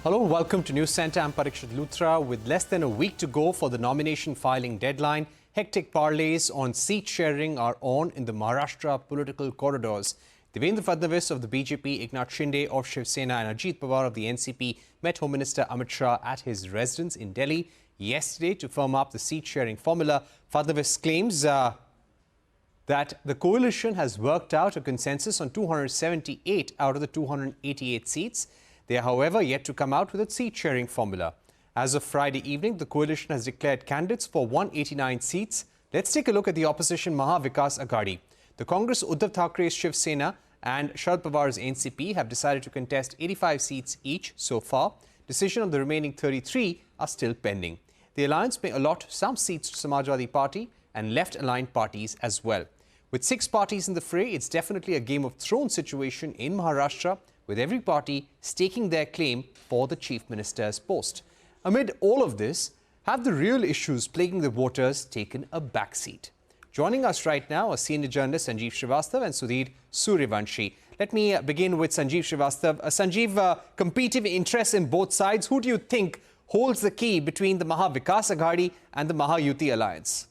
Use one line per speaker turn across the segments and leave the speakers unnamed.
Hello, welcome to News Center. I'm Parikshit Luthra. With less than a week to go for the nomination filing deadline, hectic parleys on seat sharing are on in the Maharashtra political corridors. Devendra Fadnavis of the BJP, Eknath Shinde of Shiv Sena and Ajit Pawar of the NCP met Home Minister Amit Shah at his residence in Delhi yesterday to firm up the seat sharing formula. Fadnavis claims that the coalition has worked out a consensus on 278 out of the 288 seats. They are, however, yet to come out with a seat-sharing formula. As of Friday evening, the coalition has declared candidates for 189 seats. Let's take a look at the opposition Maha Vikas Aghadi. The Congress Uddhav Thaccuray's Shiv Sena and Sharad Pawar's NCP have decided to contest 85 seats each so far. Decision on the remaining 33 are still pending. The alliance may allot some seats to Samajwadi Party and left-aligned parties as well. With 6 parties in the fray, it's definitely a Game of Thrones situation in Maharashtra, with every party staking their claim for the Chief Minister's post. Amid all of this, have the real issues plaguing the voters taken a backseat? Joining us right now are senior journalists Sanjeev Srivastava and Sudhir Suryavanshi. Let me begin with Sanjeev Srivastava. Sanjeev, competing interests in both sides. Who do you think holds the key between the Maha Vikas Aghadi and the Maha Yuti alliance?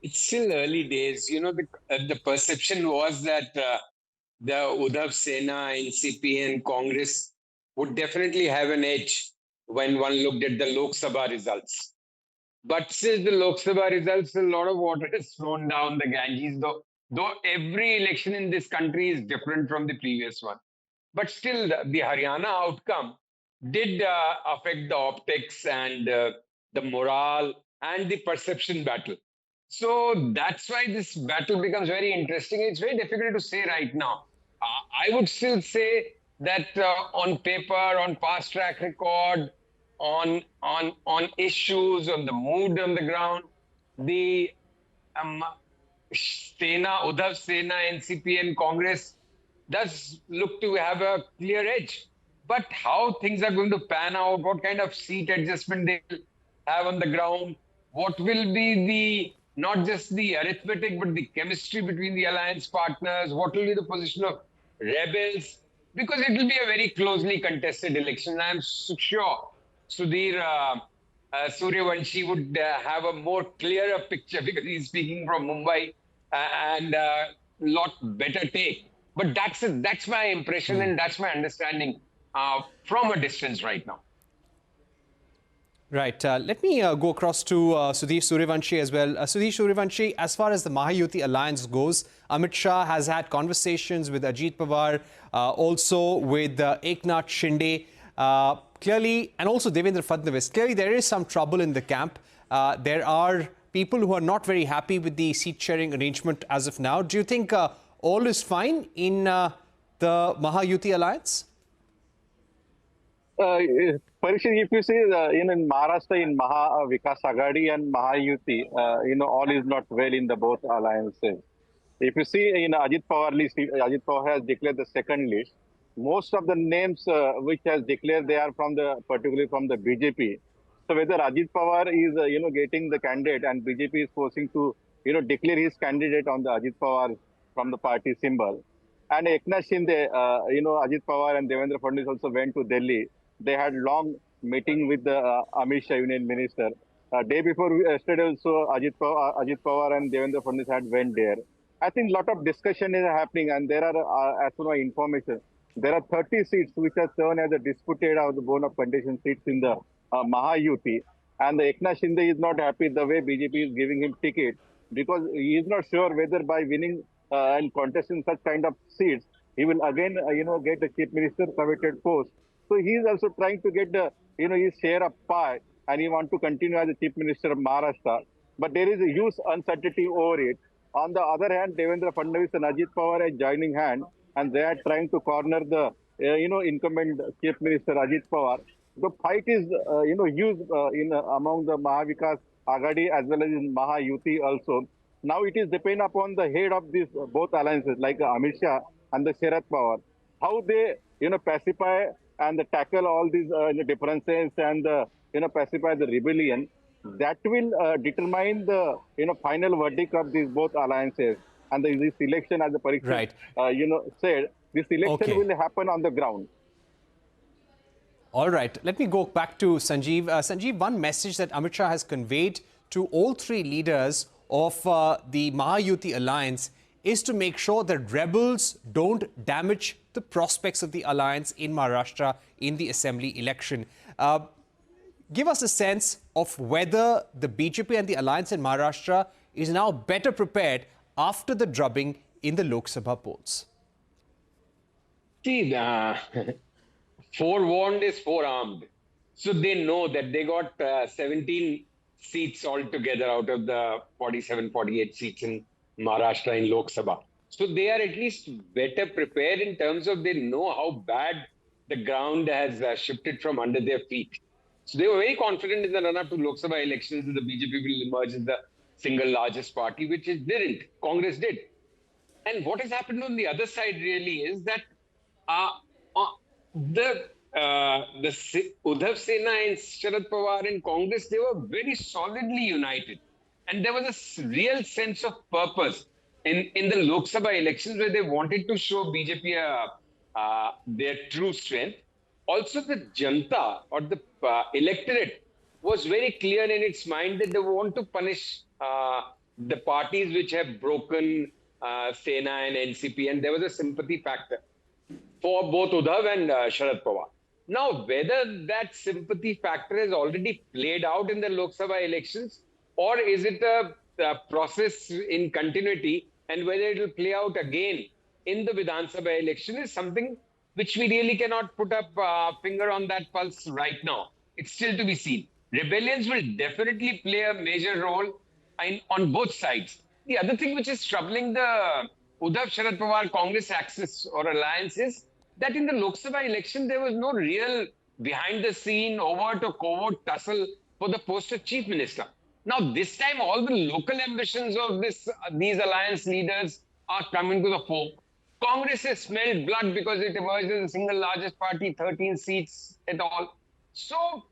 It's still early days. You know, the perception was that the Uddhav, Sena, NCP and Congress would definitely have an edge when one looked at the Lok Sabha results. But since the Lok Sabha results, a lot of water has flown down the Ganges, though every election in this country is different from the previous one. But still, the Haryana outcome did affect the optics and the morale and the perception battle. So that's why this battle becomes very interesting. It's very difficult to say right now. I would still say that on paper, on past track record, on issues, on the mood on the ground, the Uddhav Sena, NCP and Congress does look to have a clear edge. But how things are going to pan out, what kind of seat adjustment they will have on the ground, what will be the not just the arithmetic, but the chemistry between the alliance partners, what will be the position of rebels, because it will be a very closely contested election. I'm sure Sudhir Suryavanshi would have a more clearer picture because he's speaking from Mumbai and a lot better take. But that's my impression and that's my understanding from a distance right now.
Right. Let me go across to Sudhir Suryavanshi as well. Sudhir Suryavanshi, as far as the Maha Yuti alliance goes, Amit Shah has had conversations with Ajit Pawar, also with Eknath Shinde, clearly, and also Devendra Fadnavis. Clearly, there is some trouble in the camp. There are people who are not very happy with the seat-sharing arrangement as of now. Do you think all is fine in the Maha Yuti alliance?
Parikshit, if you see in Maharashtra, in Maha Vikas Aghadi and Maha Yuti, all is not well in the both alliances. If you see in Ajit Pawar list, Ajit Pawar has declared the second list. Most of the names which has declared, they are particularly from the BJP. So whether Ajit Pawar is getting the candidate and BJP is forcing to declare his candidate on the Ajit Pawar from the party symbol. And Eknath Shinde, Ajit Pawar and Devendra Fadnavis also went to Delhi. They had long meeting with the Amit Shah Union Minister. Day before yesterday also, Ajit Pawar and Devendra Fadnavis had went there. I think a lot of discussion is happening, and there are, as per my information, there are 30 seats which are shown as a disputed or the bone of contention seats in the Maha Yuti. And the Eknath Shinde is not happy the way BJP is giving him ticket, because he is not sure whether by winning and contesting such kind of seats, he will again, get the Chief Minister coveted post. So he is also trying to get the, his share of pie, and he wants to continue as the Chief Minister of Maharashtra. But there is a huge uncertainty over it. On the other hand, Devendra Fadnavis and Ajit Pawar are joining hand, and they are trying to corner the, incumbent Chief Minister Ajit Pawar. The fight is, huge among the Maha Vikas Aghadi as well as in Maha Yuti also. Now it is depend upon the head of these both alliances, like Amit Shah and the Sharad Pawar, how they, pacify and tackle all these differences and pacify the rebellion. That will determine the final verdict of these both alliances. And this election, as the Parikshit said, this election will happen on the ground.
All right, let me go back to Sanjeev. Sanjeev, one message that Amit Shah has conveyed to all three leaders of the Maha alliance is to make sure that rebels don't damage the prospects of the alliance in Maharashtra in the assembly election. Give us a sense of whether the BJP and the alliance in Maharashtra is now better prepared after the drubbing in the Lok Sabha polls.
See, forewarned is forearmed. So they know that they got 17 seats altogether out of the 47, 48 seats in Maharashtra in Lok Sabha. So they are at least better prepared in terms of they know how bad the ground has shifted from under their feet. So they were very confident in the run-up to Lok Sabha elections that the BJP will emerge as the single largest party, which it didn't. Congress did. And what has happened on the other side really is that the Uddhav Sena and Sharad Pawar in Congress, they were very solidly united. And there was a real sense of purpose in the Lok Sabha elections where they wanted to show BJP their true strength. Also, the Janta or the electorate was very clear in its mind that they want to punish the parties which have broken Sena and NCP, and there was a sympathy factor for both Uddhav and Sharad Pawar. Now, whether that sympathy factor has already played out in the Lok Sabha elections, or is it a process in continuity, and whether it will play out again in the Vidhan Sabha election is something which we really cannot put up a finger on that pulse right now. It's still to be seen. Rebellions will definitely play a major role on both sides. The other thing which is troubling the Uddhav Sharad Pawar Congress axis or alliance is that in the Lok Sabha election, there was no real behind the scene, overt or covert tussle for the post of chief minister. Now, this time, all the local ambitions of these alliance leaders are coming to the fore. Congress has smelled blood because it emerged as the single largest party, 13 seats at all. So,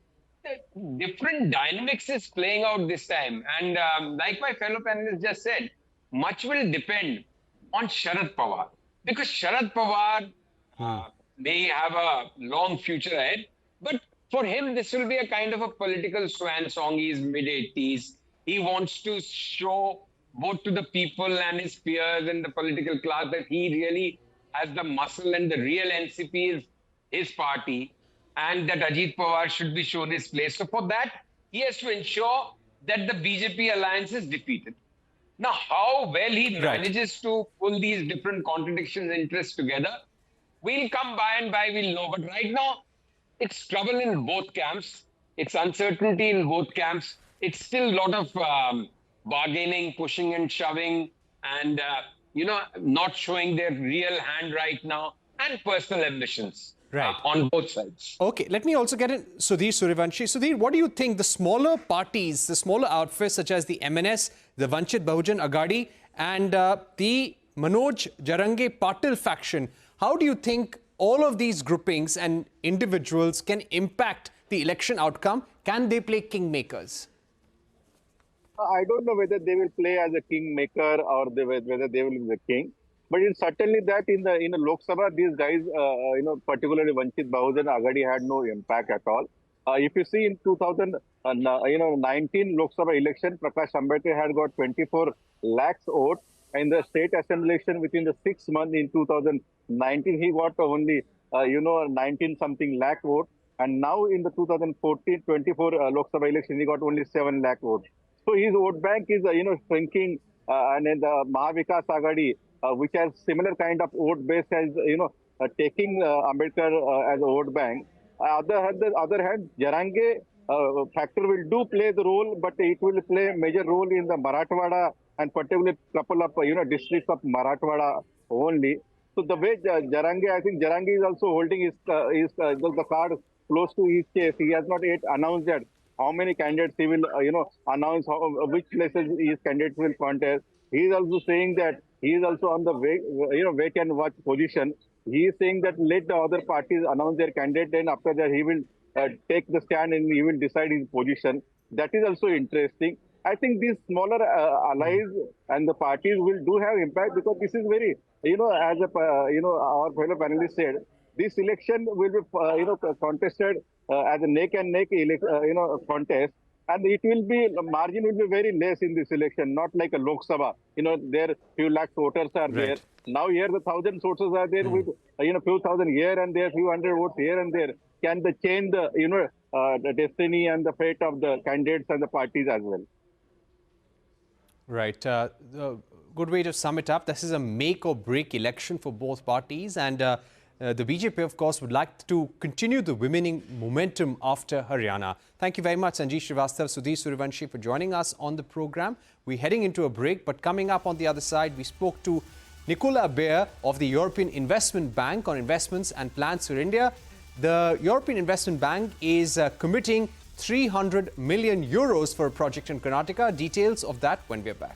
the different dynamics is playing out this time. And like my fellow panelists just said, much will depend on Sharad Pawar. Because Sharad Pawar may have a long future ahead, but for him, this will be a kind of a political swan song. He's mid-80s. He wants to show both to the people and his peers and the political class that he really has the muscle and the real NCP is his party, and that Ajit Pawar should be shown his place. So for that, he has to ensure that the BJP alliance is defeated. Now, how well he manages to pull these different contradictions, interests together, we'll come by and by, we'll know. But right now, it's trouble in both camps. It's uncertainty in both camps. It's still a lot of bargaining, pushing and shoving, and, not showing their real hand right now, and personal ambitions on both sides.
Okay, let me also get in Sudhir Suryavanshi. Sudhir, what do you think the smaller parties, the smaller outfits such as the MNS, the Vanchit Bahujan Aghadi, and the Manoj Jarange Patil faction, how do you think all of these groupings and individuals can impact the election outcome? Can they play kingmakers?
I don't know whether they will play as a kingmaker or whether they will be the king. But it's certainly that in the Lok Sabha, these guys, particularly Vanchit Bahujan Aghadi had no impact at all. If you see in 2019 Lok Sabha election, Prakash Ambedkar had got 24 lakhs votes. In the state assembly election within the 6 months in 2019, he got only, 19 something lakh votes. And now in the 2014-24 Lok Sabha election, he got only 7 lakh votes. So his vote bank is, shrinking. And then the Maha Vikas Aghadi, which has similar kind of vote base as, taking Ambedkar as a vote bank. On the other hand, Jarange factor will do play the role, but it will play a major role in the Marathwada and particularly couple of, districts of Marathwada only. So the way Jarange, I think Jarange is also holding the card close to his chest. He has not yet announced that how many candidates he will, announce which places his candidates will contest. He is also saying that he is also on the wait and watch position. He is saying that let the other parties announce their candidate, and after that he will take the stand and he will decide his position. That is also interesting. I think these smaller allies and the parties will do have impact because this is very, as our fellow panelist said, this election will be, contested as a neck and neck, contest. And it will be, margin will be very less in this election, not like a Lok Sabha. There few lakh voters are there. Now here the 1,000 sources are there with, few thousand here and there, few hundred votes here and there. Can they change the, the destiny and the fate of the candidates and the parties as well?
Right. Good way to sum it up. This is a make or break election for both parties, and the BJP, of course, would like to continue the winning momentum after Haryana. Thank you very much, Sanjeev Srivastav, Sudhir Suryavanshi, for joining us on the program. We're heading into a break, but coming up on the other side, we spoke to Nicola Beer of the European Investment Bank on investments and plans for India. The European Investment Bank is committing 300 million euros for a project in Karnataka. Details of that when we're back.